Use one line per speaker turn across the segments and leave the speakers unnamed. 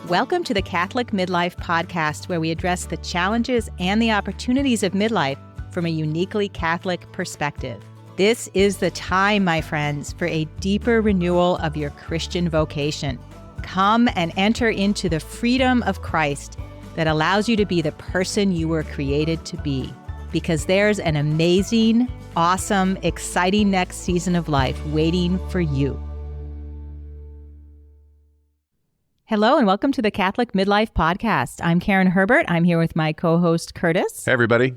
Welcome to the Catholic Midlife Podcast, where we address the challenges and the opportunities of midlife from a uniquely Catholic perspective. This is the time, my friends, for a deeper renewal of your Christian vocation. Come and enter into the freedom of Christ that allows you to be the person you were created to be, because there's an amazing, awesome, exciting next season of life waiting for you. Hello and welcome to the Catholic Midlife Podcast. I'm Karen Herbert. I'm here with my co-host Curtis.
Hey, everybody.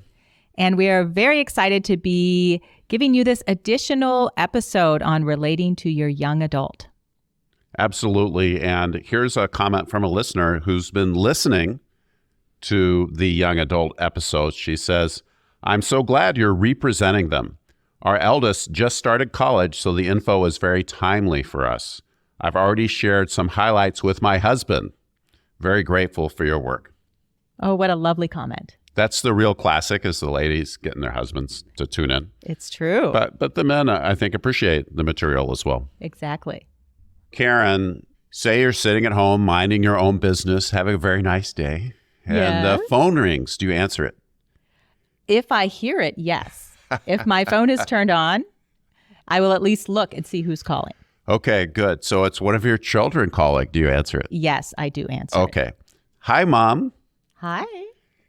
And we are very excited to be giving you this additional episode on relating to your young adult.
Absolutely. And here's a comment from a listener who's been listening to the young adult episodes. She says, I'm so glad you're representing them. Our eldest just started college, so the info is very timely for us. I've already shared some highlights with my husband. Very grateful for your work.
Oh, what a lovely comment.
That's the real classic, is the ladies getting their husbands to tune in.
It's true.
But the men, I think, appreciate the material as well.
Exactly.
Karen, say you're sitting at home, minding your own business, having a very nice day, and the phone rings. Do you answer it?
If I hear it, yes. If my phone is turned on, I will at least look and see who's calling.
Okay, good. So it's one of your children calling. Do you answer it?
Yes, I do answer it.
Okay. Hi, Mom.
Hi.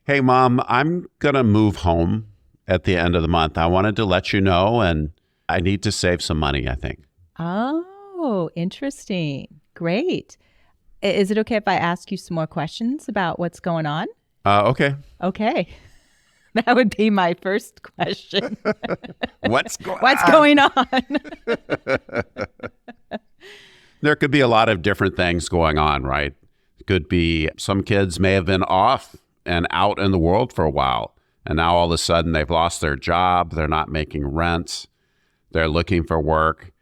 Hey, Mom, I'm going to move home at the end of the month. I wanted to let you know, and I need to save some money, I think.
Oh, interesting. Great. Is it okay if I ask you some more questions about what's going on?
Okay.
Okay. That would be my first question.
What's going
on?
There could be a lot of different things going on, right? It could be some kids may have been off and out in the world for a while, and now all of a sudden they've lost their job, they're not making rent, they're looking for work,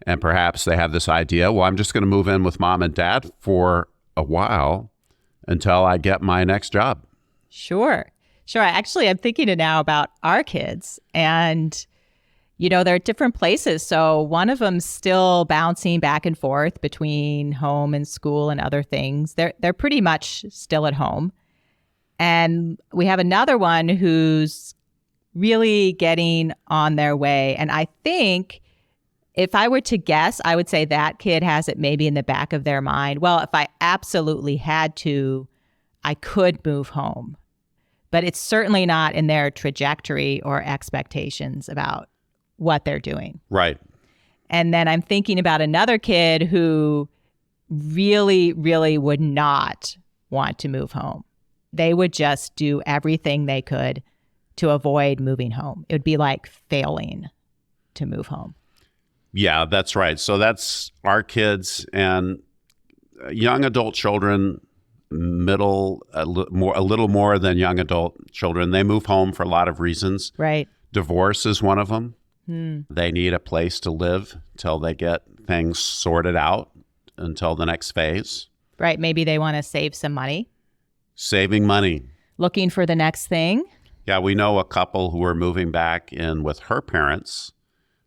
and perhaps they have this idea, well, I'm just going to move in with Mom and Dad for a while until I get my next job.
Sure. Actually, I'm thinking now about our kids, and, you know, they're at different places. So one of them's still bouncing back and forth between home and school and other things. They're pretty much still at home. And we have another one who's really getting on their way. And I think if I were to guess, I would say that kid has it maybe in the back of their mind. Well, if I absolutely had to, I could move home. But it's certainly not in their trajectory or expectations about what they're doing.
Right.
And then I'm thinking about another kid who really, really would not want to move home. They would just do everything they could to avoid moving home. It would be like failing to move home.
Yeah, that's right. So that's our kids and young adult children. Middle, a little more than young adult children. They move home for a lot of reasons.
Right.
Divorce is one of them. They need a place to live till they get things sorted out until the next phase.
Right. Maybe they want to save some money.
Saving money.
Looking for the next thing.
Yeah, we know a couple who are moving back in with her parents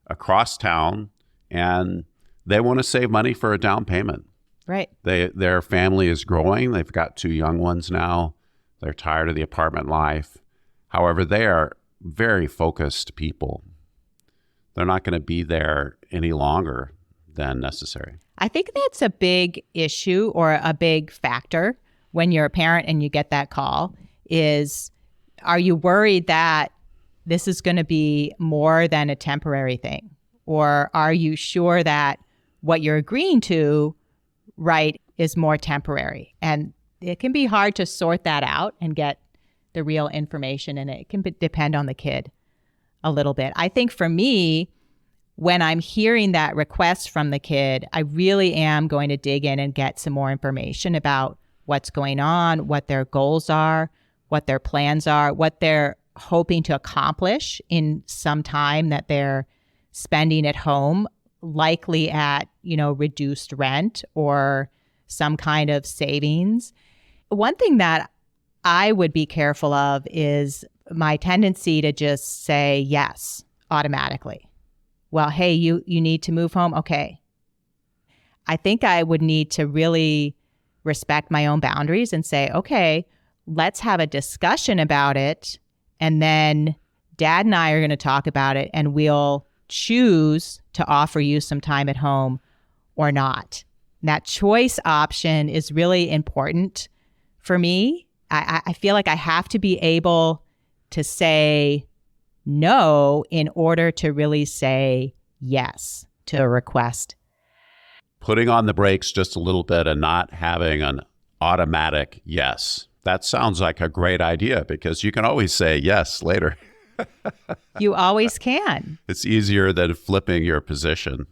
across town, and they want to save money for a down payment.
Right.
Their family is growing. They've got 2 young ones now. They're tired of the apartment life. However, they are very focused people. They're not going to be there any longer than necessary.
I think that's a big issue or a big factor when you're a parent and you get that call is, are you worried that this is going to be more than a temporary thing? Or are you sure that what you're agreeing to is more temporary? And it can be hard to sort that out and get the real information, and it can depend on the kid a little bit. I think for me, when I'm hearing that request from the kid, I really am going to dig in and get some more information about what's going on, what their goals are, what their plans are, what they're hoping to accomplish in some time that they're spending at home, likely at, reduced rent or some kind of savings. One thing that I would be careful of is my tendency to just say yes automatically. Well, hey, you need to move home. Okay. I think I would need to really respect my own boundaries and say, okay, let's have a discussion about it. And then Dad and I are going to talk about it, and we'll choose to offer you some time at home or not. That choice option is really important for me. I feel like I have to be able to say no in order to really say yes to a request.
Putting on the brakes just a little bit and not having an automatic yes. That sounds like a great idea because you can always say yes later.
You always can.
It's easier than flipping your position.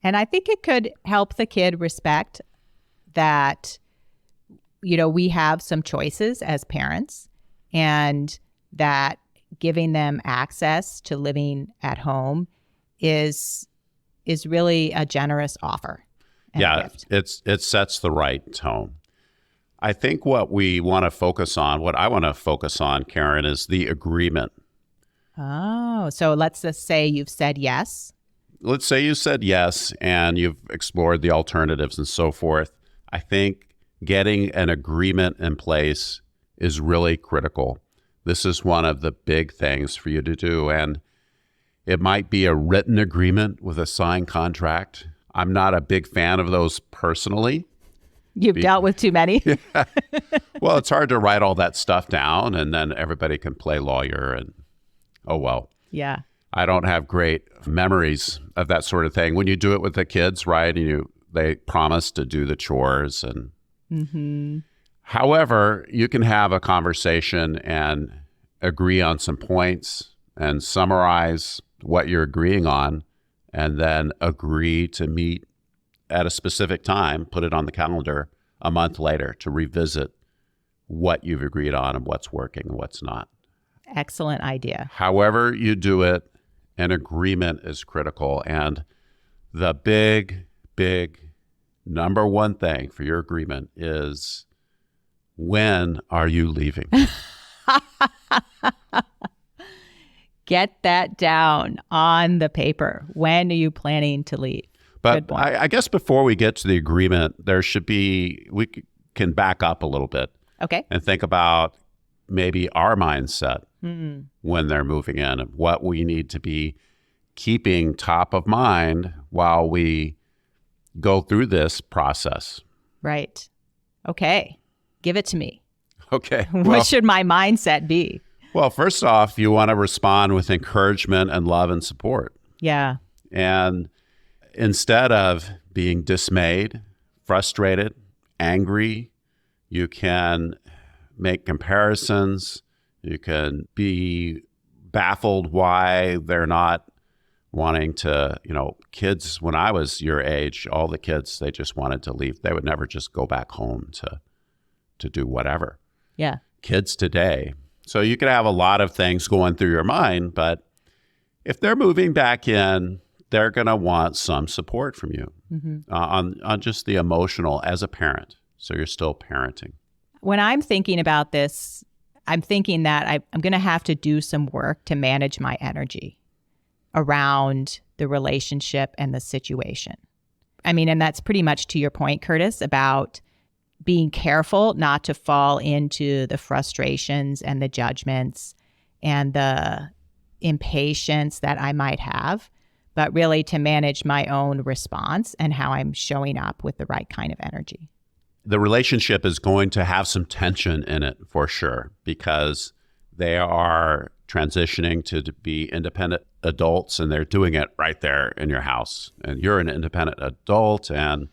And I think it could help the kid respect that, we have some choices as parents, and that giving them access to living at home is really a generous offer.
Yeah, it sets the right tone. I think what I want to focus on, Karen, is the agreement.
Oh, so let's just say you've said yes.
Let's say you said yes and you've explored the alternatives and so forth. I think getting an agreement in place is really critical. This is one of the big things for you to do. And it might be a written agreement with a signed contract. I'm not a big fan of those personally.
You've dealt with too many.
Yeah. Well, it's hard to write all that stuff down and then everybody can play lawyer and oh, well.
Yeah.
I don't have great memories of that sort of thing. When you do it with the kids, right, and they promise to do the chores. And However, you can have a conversation and agree on some points and summarize what you're agreeing on, and then agree to meet at a specific time, put it on the calendar a month later to revisit what you've agreed on and what's working and what's not.
Excellent idea.
However you do it, an agreement is critical. And the big number one thing for your agreement is, when are you leaving?
Get that down on the paper. When are you planning to leave?
But I guess before we get to the agreement, we can back up a little bit.
Okay.
And think about maybe our mindset when they're moving in and what we need to be keeping top of mind while we go through this process.
Right. Okay. Give it to me.
Okay.
What should my mindset be?
Well, first off, you want to respond with encouragement and love and support.
Yeah.
And instead of being dismayed, frustrated, angry, you can make comparisons. You can be baffled why they're not wanting to, kids, when I was your age, all the kids, they just wanted to leave. They would never just go back home to do whatever.
Yeah. Kids
today. So you could have a lot of things going through your mind, but if they're moving back in, they're going to want some support from you on just the emotional as a parent. So you're still parenting.
When I'm thinking about this, I'm thinking that I'm going to have to do some work to manage my energy around the relationship and the situation. I mean, and that's pretty much to your point, Curtis, about being careful not to fall into the frustrations and the judgments and the impatience that I might have, but really to manage my own response and how I'm showing up with the right kind of energy.
The relationship is going to have some tension in it for sure, because they are transitioning to be independent adults and they're doing it right there in your house. And you're an independent adult and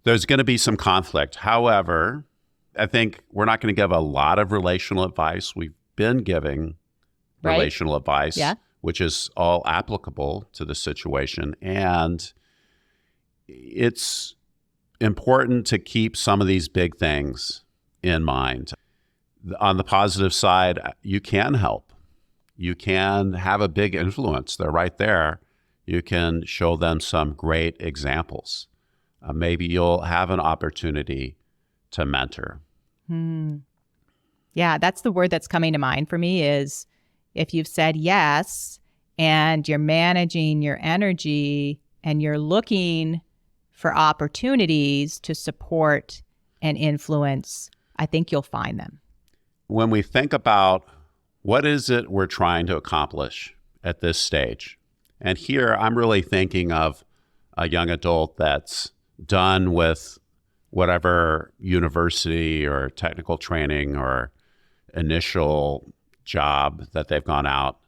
there's going to be some conflict. However, I think we're not going to give a lot of relational advice. We've been giving relational advice, which is all applicable to the situation. And it's important to keep some of these big things in mind. On the positive side, you can help. You can have a big influence. They're right there. You can show them some great examples. Maybe you'll have an opportunity to mentor.
Yeah, that's the word that's coming to mind for me is if you've said yes and you're managing your energy and you're looking for opportunities to support and influence, I think you'll find them.
When we think about what is it we're trying to accomplish at this stage, and here I'm really thinking of a young adult that's done with whatever university or technical training or initial job that they've gone out.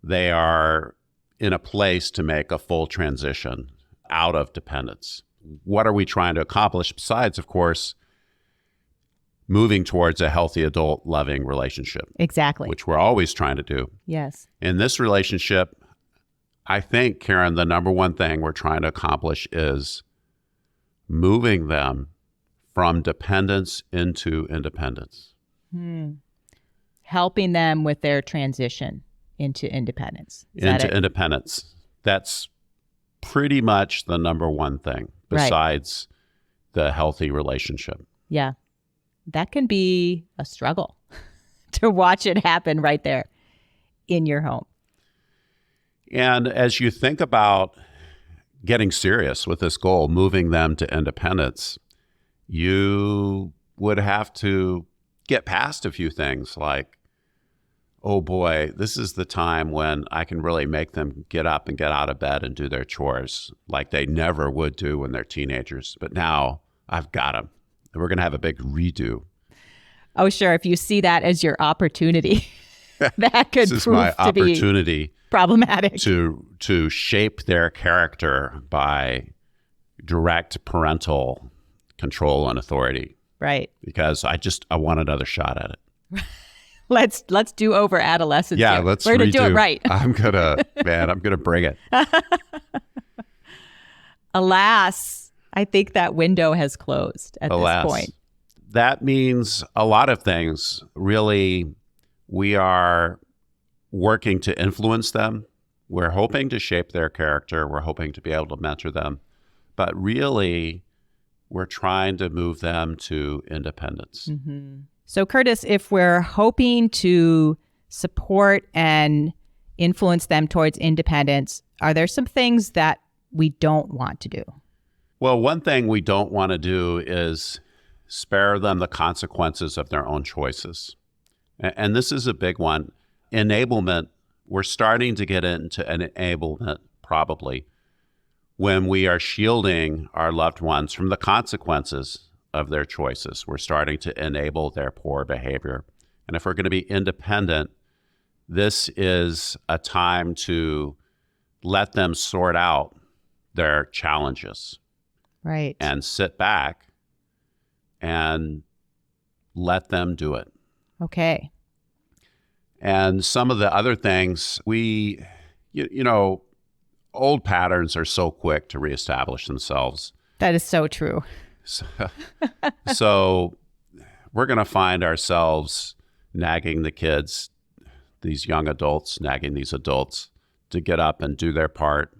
They are in a place to make a full transition out of dependence. What are we trying to accomplish besides, of course, moving towards a healthy adult loving relationship?
Exactly.
Which we're always trying to do.
Yes.
In this relationship, I think, Karen, the number one thing we're trying to accomplish is moving them from dependence into independence.
Helping them with their transition into independence.
Independence. That's pretty much the number one thing besides the healthy relationship.
Yeah. That can be a struggle to watch it happen right there in your home.
And as you think about getting serious with this goal, moving them to independence, you would have to get past a few things like, oh boy, this is the time when I can really make them get up and get out of bed and do their chores like they never would do when they're teenagers. But now I've got them. And we're going to have a big redo.
Oh, sure. If you see that as your opportunity, that could
this is
prove
my
to
opportunity
be problematic.
To shape their character by direct parental control and authority.
Right.
Because I want another shot at it.
Let's do over adolescence.
Yeah,
here.
let's
We're going to do it right.
I'm gonna bring it.
Alas, I think that window has closed at this point.
That means a lot of things. Really, we are working to influence them. We're hoping to shape their character. We're hoping to be able to mentor them. But really, we're trying to move them to independence.
Mm-hmm. So, Curtis, if we're hoping to support and influence them towards independence, are there some things that we don't want to do?
Well, one thing we don't want to do is spare them the consequences of their own choices. And this is a big one. Enablement, we're starting to get into an enablement probably when we are shielding our loved ones from the consequences of their choices. We're starting to enable their poor behavior. And if we're going to be independent, this is a time to let them sort out their challenges.
Right.
And sit back and let them do it.
Okay.
And some of the other things, old patterns are so quick to reestablish themselves.
That is so true.
So we're going to find ourselves nagging the kids, these young adults, nagging these adults to get up and do their part,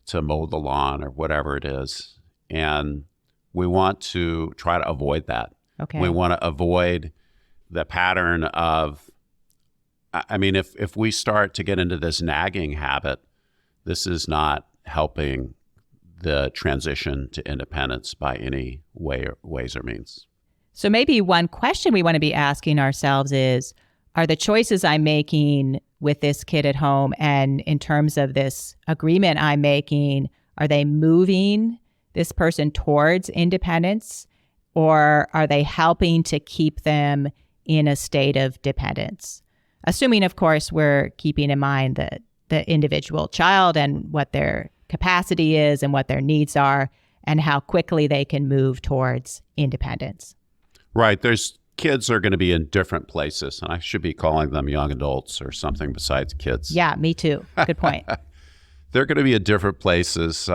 to mow the lawn or whatever it is. And we want to try to avoid that.
Okay.
We want to avoid the pattern of, if we start to get into this nagging habit, this is not helping the transition to independence by any ways or means.
So maybe one question we want to be asking ourselves is, are the choices I'm making with this kid at home and in terms of this agreement I'm making, are they moving this person towards independence, or are they helping to keep them in a state of dependence? Assuming, of course, we're keeping in mind the individual child and what their capacity is and what their needs are and how quickly they can move towards independence.
Right. There's kids are going to be in different places, and I should be calling them young adults or something besides kids.
Yeah, me too. Good point.
They're going to be at different places.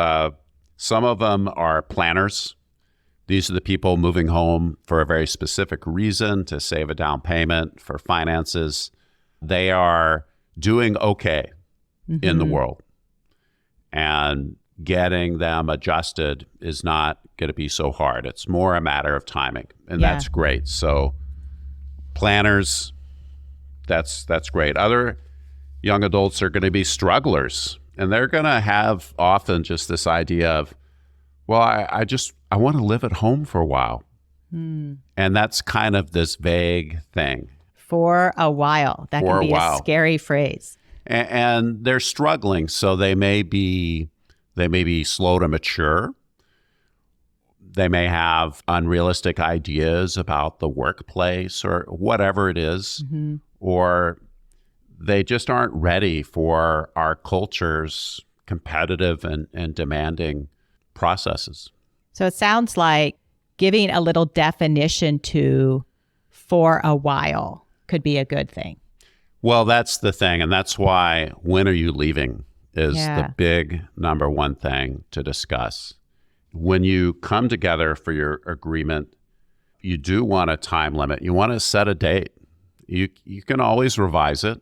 Some of them are planners. These are the people moving home for a very specific reason, to save a down payment for finances. They are doing okay in the world. And getting them adjusted is not going to be so hard. It's more a matter of timing, and that's great. So planners, that's great. Other young adults are going to be strugglers, and they're going to have often just this idea of, well, I want to live at home for a while.
Hmm.
And that's kind of this vague thing.
For a while. That
For
can be
a while.
a scary phrase.
And they're struggling, so they may be slow to mature. They may have unrealistic ideas about the workplace or whatever it is,
Mm-hmm.
or they just aren't ready for our culture's competitive and demanding processes.
So it sounds like giving a little definition to for a while could be a good thing.
Well, that's the thing. And that's why when are you leaving is
Yeah.
the big number one thing to discuss. When you come together for your agreement, you do want a time limit. You want to set a date. You can always revise it.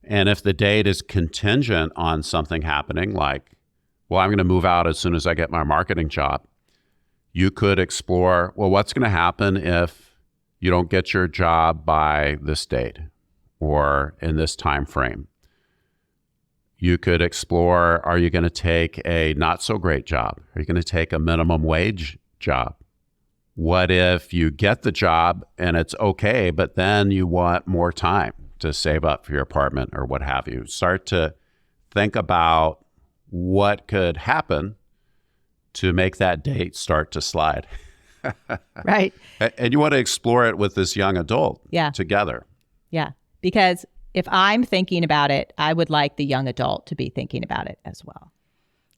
And if the date is contingent on something happening, like, well, I'm going to move out as soon as I get my marketing job, you could explore, well, what's going to happen if you don't get your job by this date or in this time frame? You could explore, are you going to take a not so great job? Are you going to take a minimum wage job? What if you get the job and it's okay, but then you want more time to save up for your apartment or what have you? Start to think about what could happen to make that date start to slide.
Right.
And you want to explore it with this young adult together.
Yeah. Because if I'm thinking about it, I would like the young adult to be thinking about it as well.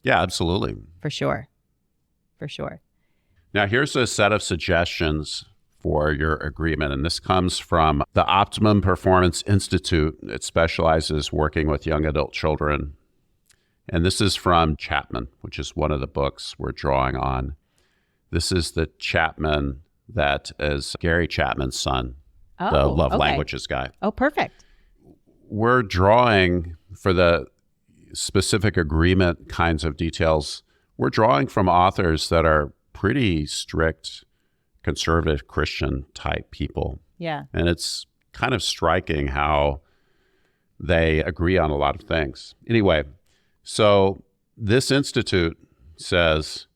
Yeah, absolutely.
For sure. For sure.
Now, here's a set of suggestions for your agreement. And this comes from the Optimum Performance Institute. It specializes working with young adult children. And this is from Chapman, which is one of the books we're drawing on. This is the Chapman that is Gary Chapman's son, the love languages guy.
Oh, perfect.
We're drawing for the specific agreement kinds of details. We're drawing from authors that are pretty strict, conservative Christian type people.
Yeah.
And it's kind of striking how they agree on a lot of things. Anyway, so this institute says,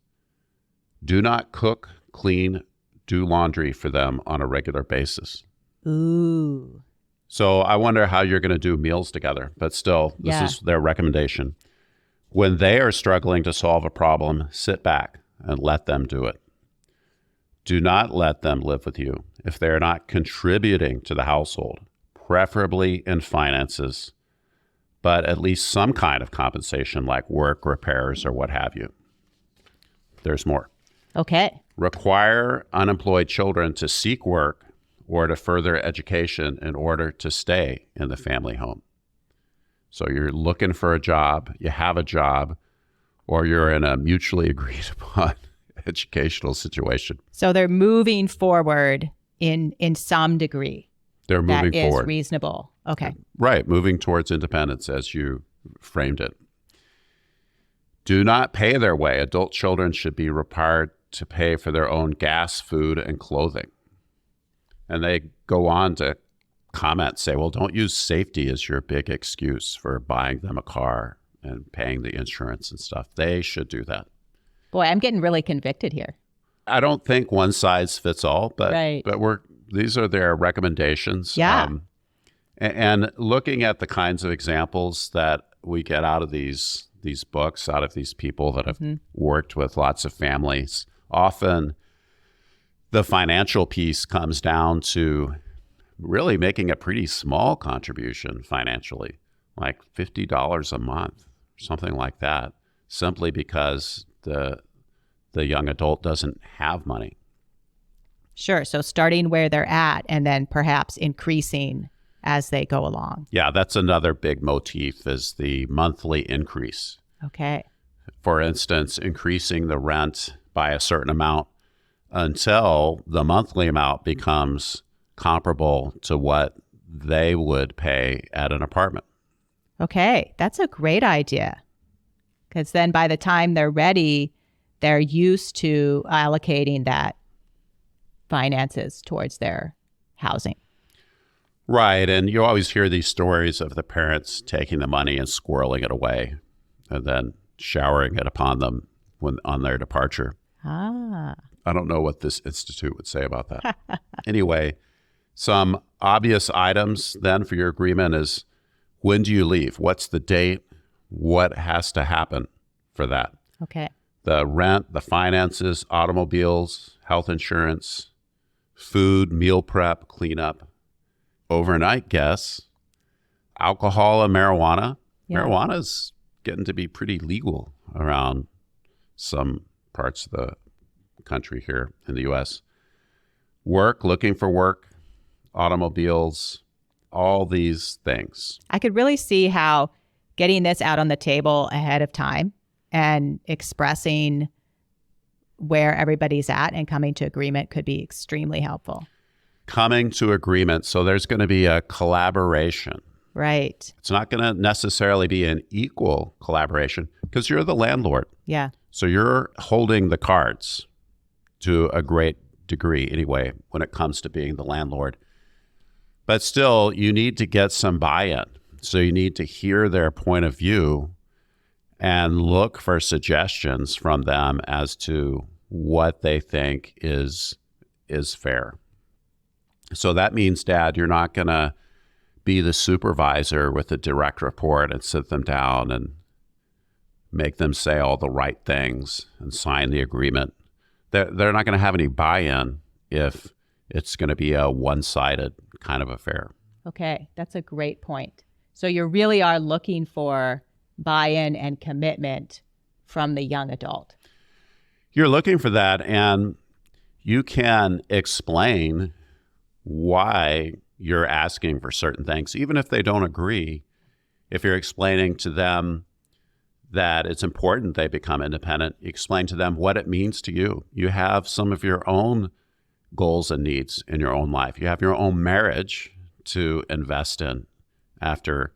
do not cook, clean, do laundry for them on a regular basis.
Ooh.
So I wonder how you're going to do meals together, but still, this is their recommendation. When they are struggling to solve a problem, sit back and let them do it. Do not let them live with you if they're not contributing to the household, preferably in finances, but at least some kind of compensation like work, repairs, or what have you. There's more.
Okay.
Require unemployed children to seek work or to further education in order to stay in the family home. So you're looking for a job, you have a job, or you're in a mutually agreed upon educational situation.
So they're moving forward in some degree.
They're moving
that
forward.
Is reasonable. Okay.
Right, moving towards independence as you framed it. Do not pay their way. Adult children should be required to pay for their own gas, food, and clothing. And they go on to comment, say, well, don't use safety as your big excuse for buying them a car and paying the insurance and stuff. They should do that.
Boy, I'm getting really convicted here.
I don't think one size fits all, but these are their recommendations.
Yeah.
And looking at the kinds of examples that we get out of these books, out of these people that have worked with lots of families, often the financial piece comes down to really making a pretty small contribution financially, like $50 a month, something like that, simply because the young adult doesn't have money.
Sure. So starting where they're at and then perhaps increasing as they go along.
Yeah, that's another big motif is the monthly increase.
Okay.
For instance, increasing the rent by a certain amount until the monthly amount becomes comparable to what they would pay at an apartment.
Okay. That's a great idea. Because then by the time they're ready, they're used to allocating that finances towards their housing.
Right. And you always hear these stories of the parents taking the money and squirreling it away and then showering it upon them on their departure.
Ah.
I don't know what this institute would say about that. Anyway, some obvious items then for your agreement is, when do you leave? What's the date? What has to happen for that?
Okay.
The rent, the finances, automobiles, health insurance, food, meal prep, cleanup, overnight guests, alcohol and marijuana.
Yeah.
Marijuana's getting to be pretty legal around some parts of the country here in the U.S. Work, looking for work, automobiles, all these things.
I could really see how getting this out on the table ahead of time and expressing where everybody's at and coming to agreement could be extremely helpful.
Coming to agreement. So there's going to be a collaboration.
Right.
It's not going to necessarily be an equal collaboration because you're the landlord.
Yeah.
So you're holding the cards to a great degree anyway when it comes to being the landlord. But still, you need to get some buy-in. So you need to hear their point of view and look for suggestions from them as to what they think is fair. So that means, Dad, you're not going to be the supervisor with a direct report and sit them down and make them say all the right things and sign the agreement. They're not going to have any buy-in if it's going to be a one-sided kind of affair.
Okay, that's a great point. So you really are looking for buy-in and commitment from the young adult.
You're looking for that, and you can explain why you're asking for certain things, even if they don't agree. If you're explaining to them that it's important they become independent, you explain to them what it means to you. You have some of your own goals and needs in your own life. You have your own marriage to invest in after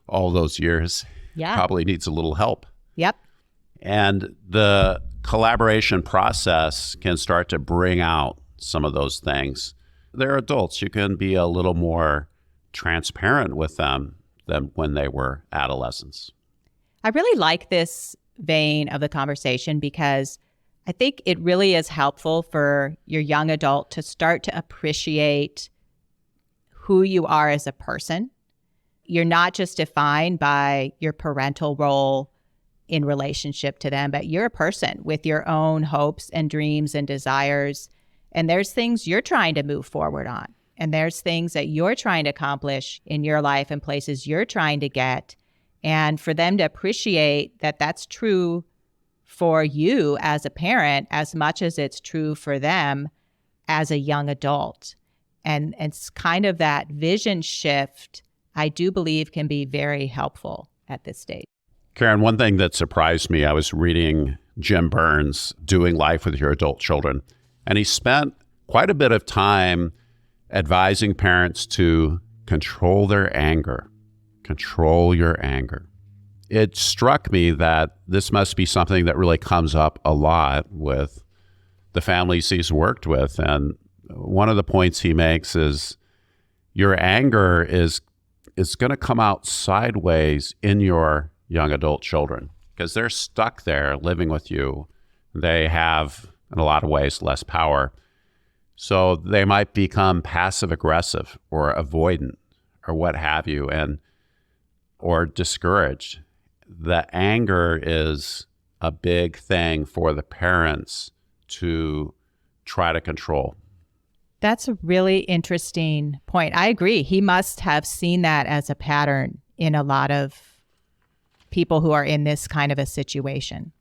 all those years.
Yeah.
Probably needs a little help.
Yep.
And the collaboration process can start to bring out some of those things. They're adults. You can be a little more transparent with them than when they were adolescents.
I really like this vein of the conversation because I think it really is helpful for your young adult to start to appreciate who you are as a person. You're not just defined by your parental role in relationship to them, but you're a person with your own hopes and dreams and desires. And there's things you're trying to move forward on. And there's things that you're trying to accomplish in your life and places you're trying to get. And for them to appreciate that that's true for you as a parent as much as it's true for them as a young adult. And it's kind of that vision shift, I do believe, can be very helpful at this stage.
Karen, one thing that surprised me, I was reading Jim Burns' Doing Life with Your Adult Children, and he spent quite a bit of time advising parents to control their anger. Control your anger. It struck me that this must be something that really comes up a lot with the families he's worked with. And one of the points he makes is your anger is going to come out sideways in your young adult children because they're stuck there living with you. They have, in a lot of ways, less power. So they might become passive aggressive or avoidant or what have you, or discouraged. The anger is a big thing for the parents to try to control.
That's a really interesting point. I agree. He must have seen that as a pattern in a lot of people who are in this kind of a situation.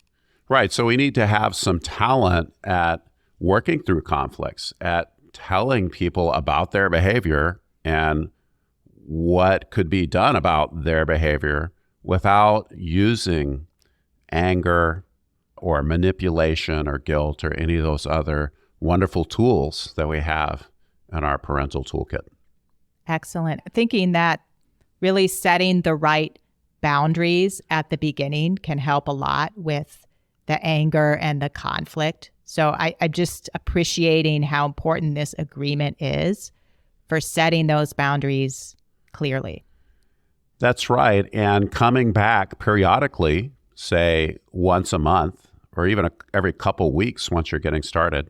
Right. So we need to have some talent at working through conflicts, at telling people about their behavior and what could be done about their behavior without using anger or manipulation or guilt or any of those other wonderful tools that we have in our parental toolkit.
Excellent. Thinking that really setting the right boundaries at the beginning can help a lot with the anger and the conflict. So I just appreciating how important this agreement is for setting those boundaries clearly.
That's right. And coming back periodically, say once a month or even every couple weeks once you're getting started,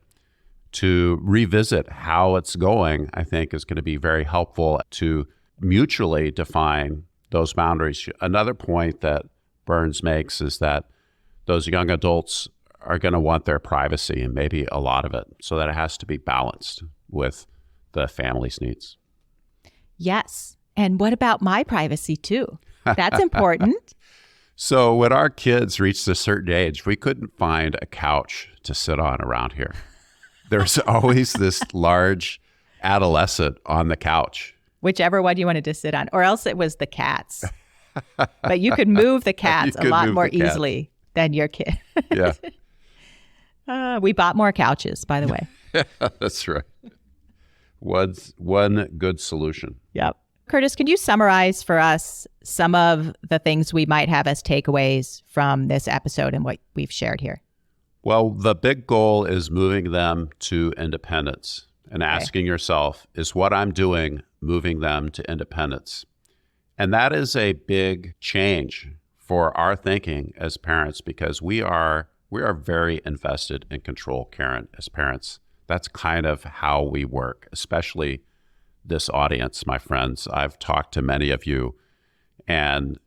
to revisit how it's going, I think is going to be very helpful to mutually define those boundaries. Another point that Burns makes is that those young adults are going to want their privacy, and maybe a lot of it, so that it has to be balanced with the family's needs.
Yes. And what about my privacy too? That's important.
So when our kids reached a certain age, we couldn't find a couch to sit on around here. There's always this large adolescent on the couch.
Whichever one you wanted to sit on, or else it was the cats. But you could move the cats a lot more easily than your kid.
Yeah.
We bought more couches, by the way.
That's right. One good solution.
Yep. Curtis, can you summarize for us some of the things we might have as takeaways from this episode and what we've shared here?
Well, the big goal is moving them to independence and asking yourself, is what I'm doing moving them to independence? And that is a big change for our thinking as parents, because we are very invested in control, Karen, as parents. That's kind of how we work, especially this audience, my friends. I've talked to many of you, and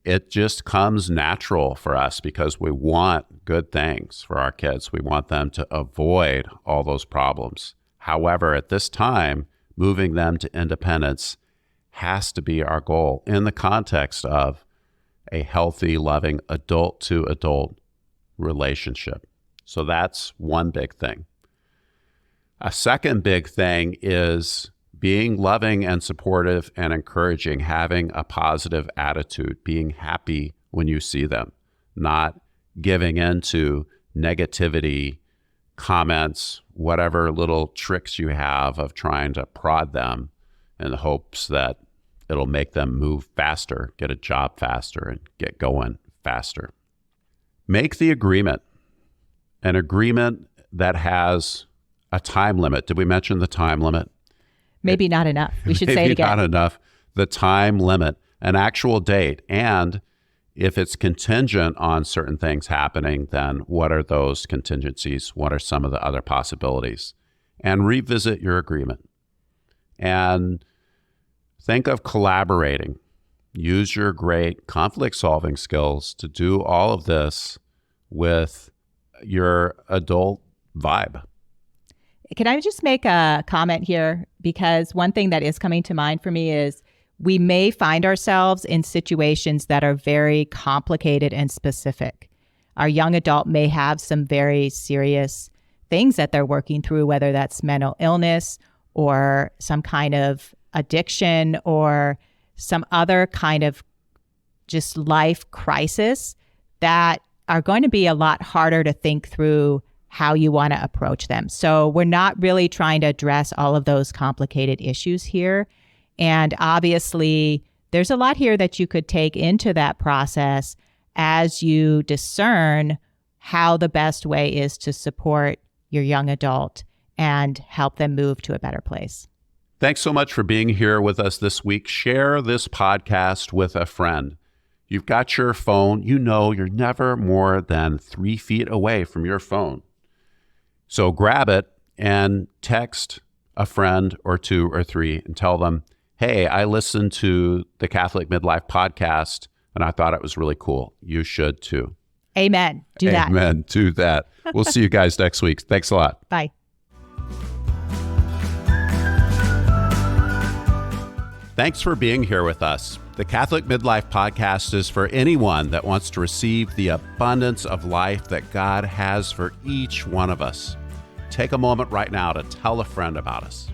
it just comes natural for us because we want good things for our kids. We want them to avoid all those problems. However, at this time, moving them to independence has to be our goal in the context of a healthy, loving adult-to-adult relationship. So that's one big thing. A second big thing is being loving and supportive and encouraging, having a positive attitude, being happy when you see them, not giving in to negativity, comments, whatever little tricks you have of trying to prod them in the hopes that it'll make them move faster, get a job faster, and get going faster. Make the agreement, an agreement that has a time limit. Did we mention the time limit?
Maybe not enough. We should say it again.
Maybe not enough. The time limit, an actual date. And if it's contingent on certain things happening, then what are those contingencies? What are some of the other possibilities? And revisit your agreement. And think of collaborating. Use your great conflict-solving skills to do all of this with your adult vibe.
Can I just make a comment here? Because one thing that is coming to mind for me is we may find ourselves in situations that are very complicated and specific. Our young adult may have some very serious things that they're working through, whether that's mental illness or some kind of addiction or some other kind of just life crisis that are going to be a lot harder to think through how you want to approach them. So we're not really trying to address all of those complicated issues here. And obviously, there's a lot here that you could take into that process as you discern how the best way is to support your young adult and help them move to a better place.
Thanks so much for being here with us this week. Share this podcast with a friend. You've got your phone. You know you're never more than 3 feet away from your phone. So grab it and text a friend or two or three and tell them, hey, I listened to the Catholic Midlife Podcast and I thought it was really cool. You should too.
Amen. Do that.
Amen. Do that. We'll see you guys next week. Thanks a lot.
Bye.
Thanks for being here with us. The Catholic Midlife Podcast is for anyone that wants to receive the abundance of life that God has for each one of us. Take a moment right now to tell a friend about us.